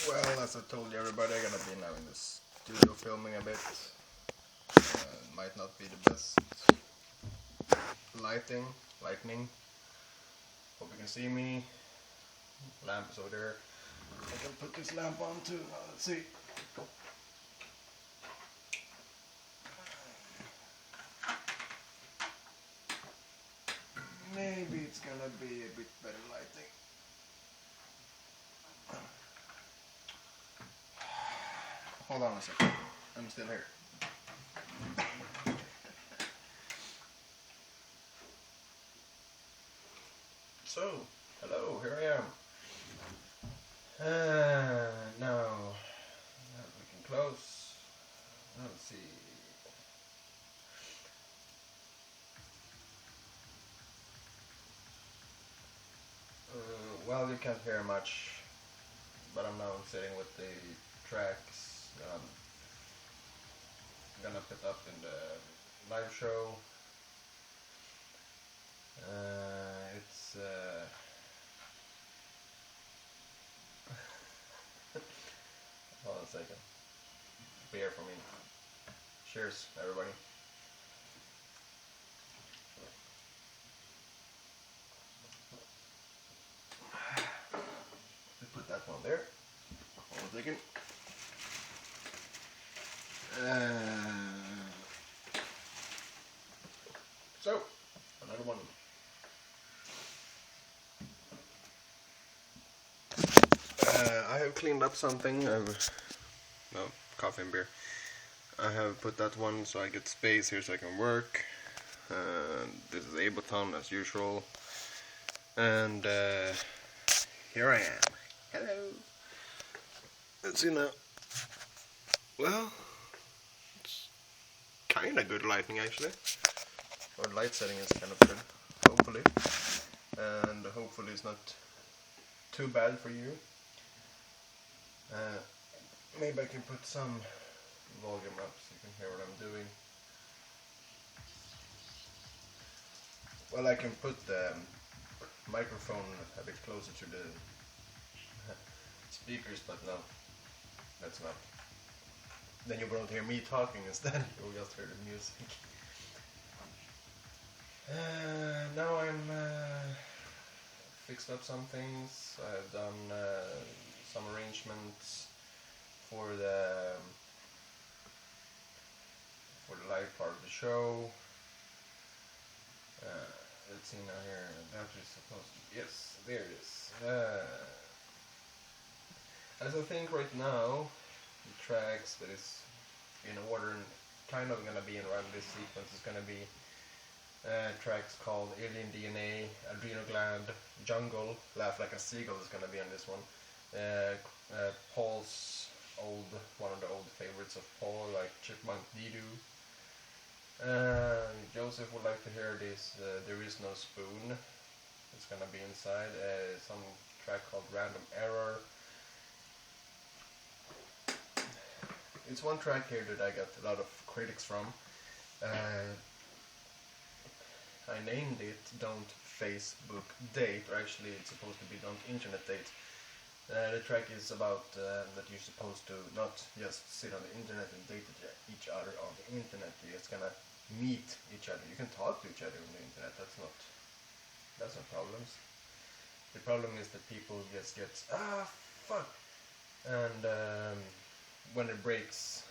Well, as I told you, everybody, I'm gonna be now in the studio filming a bit. Might not be the best lightning. Hope you can see me. Lamp is over there. I can put this lamp on too. Now, let's see. Maybe it's gonna be a bit better lighting. Hold on a second. I'm still here. So, hello, here I am. Now we can close. Let's see. Well, you can't hear much, but I'm now sitting with the tracks that I'm gonna put up in the live show. It's hold on a second. Beer for me. Cheers, everybody. Put that one there. Hold on a second. So, another one. I have cleaned up something. No, coffee and beer. I have put that one so I get space here so I can work. This is Ableton as usual. And here I am. Hello. Let's see now. Well, it's kind of good lighting actually. Or light setting is kind of good, hopefully. And hopefully it's not too bad for you. Maybe I can put some volume up so you can hear what I'm doing. Well, I can put the microphone a bit closer to the speakers, but no, that's not. Then you won't hear me talking instead, you'll just hear the music. Now I'm fixed up some things. I've done some arrangements for the live part of the show. Let's see now here. That is supposed to. Yes, there it is. As I think right now, the tracks that is in order and kind of gonna be in around this sequence is gonna be tracks called Alien DNA, Adrenal Gland, Jungle, Laugh Like a Seagull is gonna be on this one. Paul's one of the old favorites of Paul, like Chipmunk Dee-Doo. Joseph would like to hear this There Is No Spoon. It's gonna be inside. Some track called Random Error. It's one track here that I got a lot of critics from. I named it Don't Facebook Date, or actually it's supposed to be Don't Internet Date. The track is about that you're supposed to not just sit on the internet and date each other on the internet. You're just gonna meet each other. You can talk to each other on the internet. That's no problems. The problem is that people just get fuck, and when it breaks,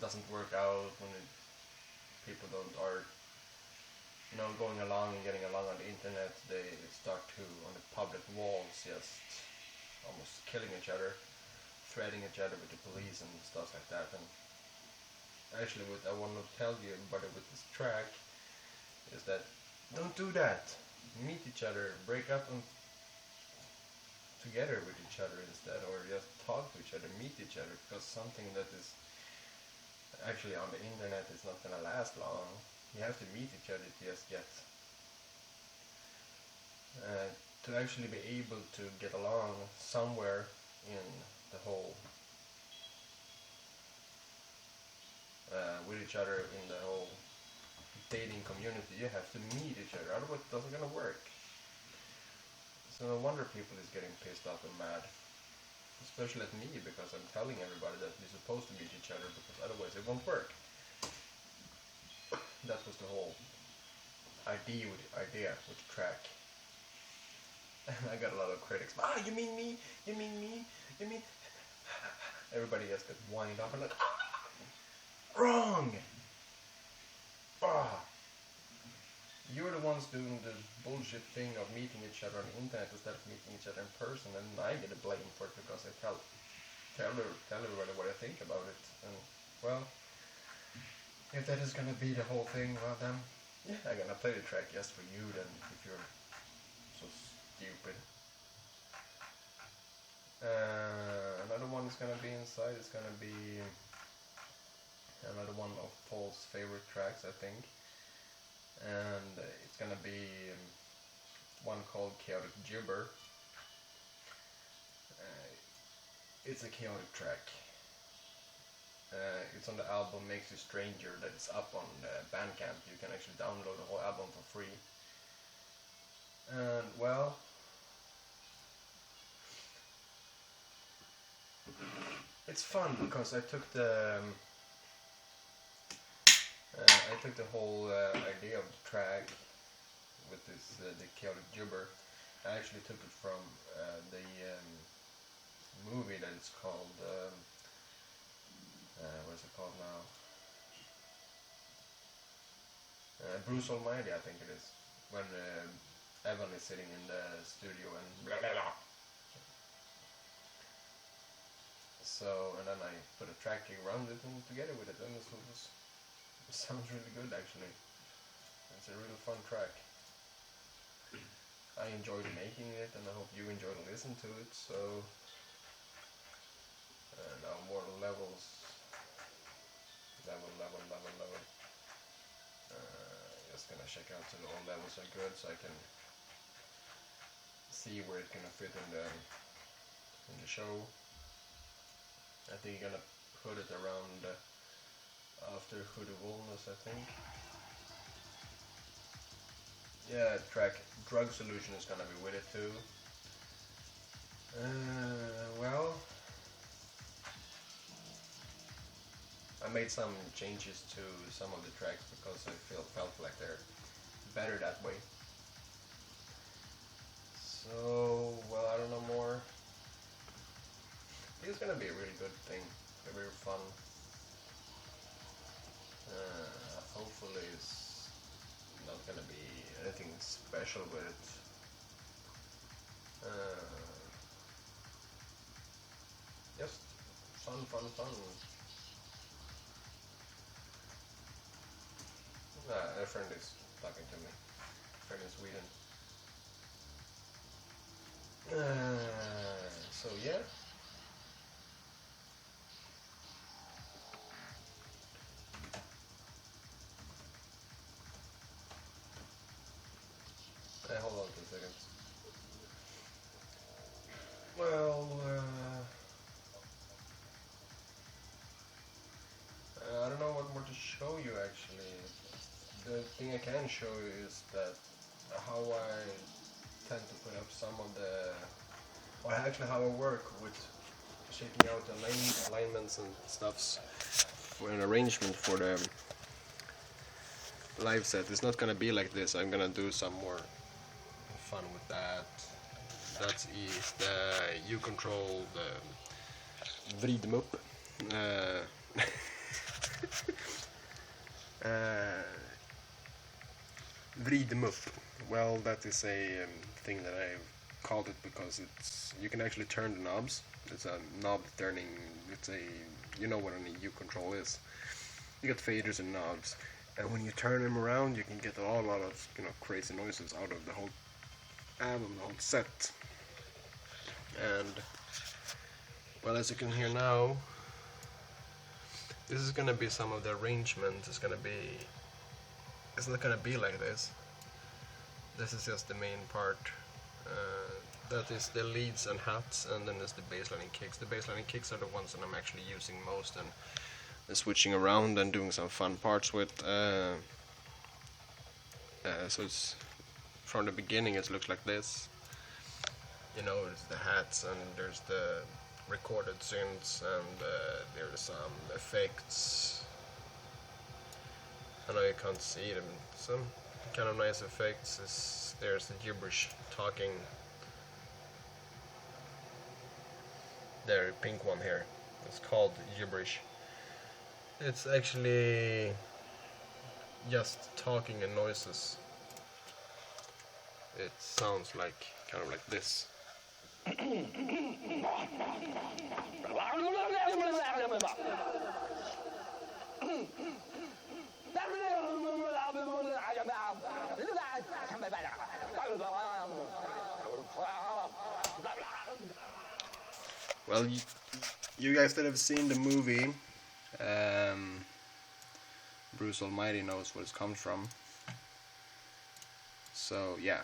doesn't work out. When people are going along and getting along on the internet, they start to on the public walls just almost killing each other, threatening each other with the police and stuff like that. And actually what I want to tell you everybody with this track is that don't do that. Meet each other, break up and together with each other instead, or just talk to each other, meet each other, because something that is actually on the internet is not going to last long. You have to meet each other to just get to actually be able to get along somewhere in the whole with each other in the whole dating community. You have to meet each other, otherwise it doesn't gonna work. So no wonder people is getting pissed off and mad especially at me, because I'm telling everybody that we're supposed to meet each other, because otherwise it won't work. That was the whole idea with the track. And I got a lot of critics. Ah, you mean me? You mean me? You mean? Everybody else got wind up and like, wrong. Ah, you're the ones doing the bullshit thing of meeting each other on the internet instead of meeting each other in person, and I get a blame for it because I tell everybody what I think about it. And well, if that is gonna be the whole thing, well then, yeah, I'm gonna play the track just for you then, if you're so stupid. Another one is gonna be inside, it's gonna be another one of Paul's favorite tracks, I think. And it's gonna be one called Chaotic Gibber. It's a chaotic track. It's on the album Makes You Stranger that is up on Bandcamp. You can actually download the whole album for free. And well, it's fun because I took the whole idea of the track with this the chaotic gibber. I actually took it from the movie that it's called. What is it called now? Bruce Almighty, I think it is. When Evan is sitting in the studio and blah blah blah. So, and then I put a track around it and together with it, and it sounds really good actually. It's a really fun track. I enjoyed making it, and I hope you enjoyed listening to it. So now more levels. Level. Just gonna check out so all levels are good, so I can see where it's gonna fit in the show. I think you're gonna put it around after Hoodoo Wellness, I think. Yeah, track Drug Solution is gonna be with it too. Well, I made some changes to some of the tracks because I felt like they're better that way. So, well, I don't know more. I think it's gonna be a really good thing, very fun. Hopefully it's not gonna be anything special with it. Just fun. A friend is talking to me. A friend in Sweden. So yeah. Hold on 2 seconds. Well, I don't know what more to show you actually. The thing I can show you is that how I tend to put up some of the, or actually how I work with shaping out the alignments and stuffs for an arrangement for the live set. It's not gonna be like this. I'm gonna do some more fun with that. That is the you control the vrid dem upp. Vrid dem upp. Well, that is a thing that I've called it because you can actually turn the knobs. It's a knob turning. It's a, you know what an EU control is. You get faders and knobs, and when you turn them around, you can get a lot of crazy noises out of the whole album, the whole set. And well, as you can hear now, this is gonna be some of the arrangement. It's not gonna be like this. This is just the main part. That is the leads and hats, and then there's the bassline and kicks. The bassline and kicks are the ones that I'm actually using most and switching around and doing some fun parts with. So it's from the beginning it looks like this. There's the hats and there's the recorded synths, and there's some effects. I know you can't see them. Some kind of nice effects. There's the gibberish talking. There, pink one here. It's called gibberish. It's actually just talking and noises. It sounds like kind of like this. Well, you guys that have seen the movie, Bruce Almighty knows where it comes from. So yeah.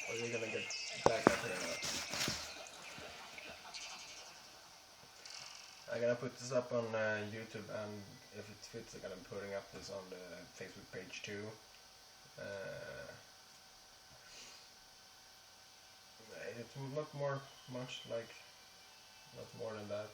Are you gonna get back up here now? I'm gonna put this up on YouTube, and if it fits, I'm gonna be putting up this on the Facebook page too. It's not much like, not more than that.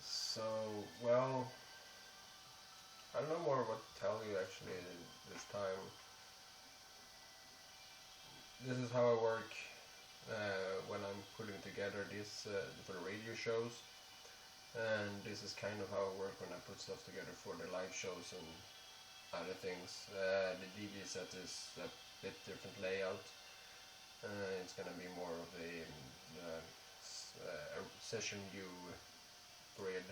So, well, I don't know more what to tell you actually this time. This is how I work when I'm putting together this for the radio shows, and this is kind of how I work when I put stuff together for the live shows and other things. The DJ set is a bit different layout. It's gonna be more of a session view grid,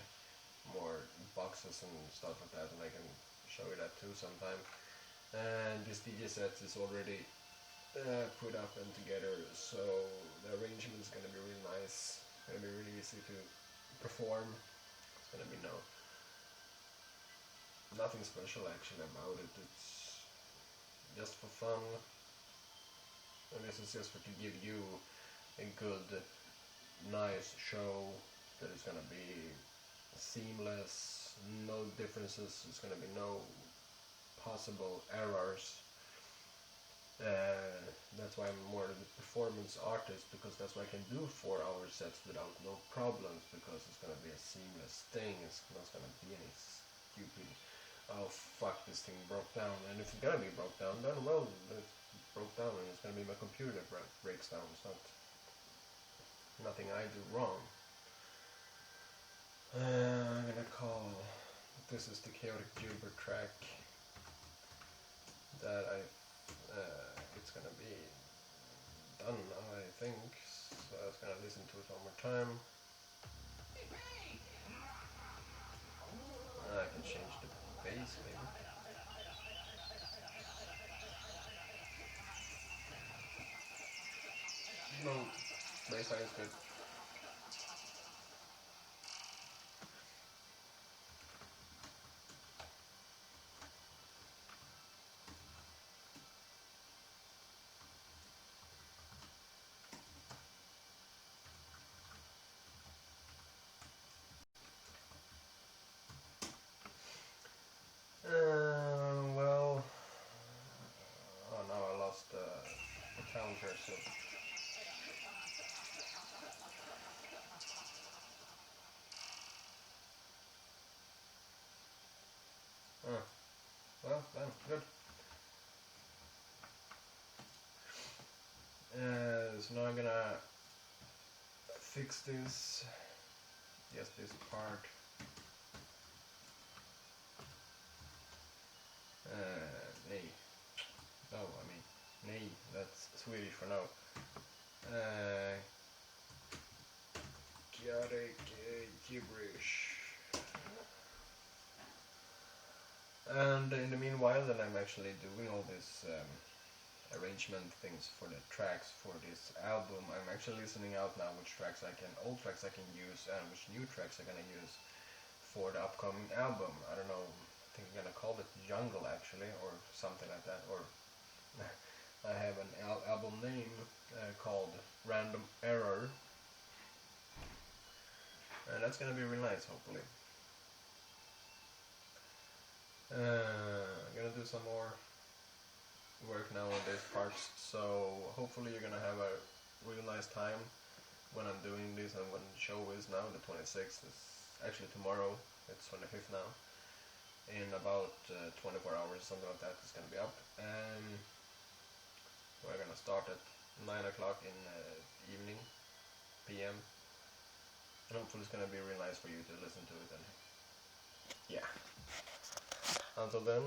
more boxes and stuff like that, and I can show you that too sometime. And this DJ set is already put up and together, so the arrangement is gonna be really nice. It's gonna be really easy to perform. It's gonna be nothing special actually about it. It's just for fun. And this is just to give you a good, nice show that is gonna be seamless, no differences, there's gonna be no possible errors. That's why I'm more of a performance artist, because that's why I can do 4-hour sets without no problems, because it's gonna be a seamless thing. It's not gonna be any stupid, oh fuck, this thing broke down. And if it's gonna be broke down, then well, it's broke down, and it's gonna be my computer that breaks down. It's not nothing I do wrong. I'm gonna call this is the chaotic gibber track that it's gonna be done now, I think. So I was gonna listen to it one more time. I can change the bass maybe. No, baseline is good. Well, oh no, I lost the counter, so. Well, then, good. So now I'm gonna fix this, just this part. Nej. No, I mean, nej, that's Swedish for no. Chaotic gibberish. And in the meanwhile, then I'm actually doing all this arrangement things for the tracks for this album. I'm actually listening out now which tracks old tracks I can use, and which new tracks I'm gonna use for the upcoming album. I don't know, I think I'm gonna call it Jungle actually, or something like that, or I have an album name called Random Error, and that's gonna be real nice, hopefully. I'm gonna do some more work now on these parts, so hopefully you're gonna have a real nice time when I'm doing this, and when the show is now, the 26th, it's actually tomorrow, it's 25th now. In about 24 hours, something like that, it's gonna be up. We're gonna start at 9 o'clock in the evening, PM. And hopefully it's gonna be real nice for you to listen to it. And yeah. Until then,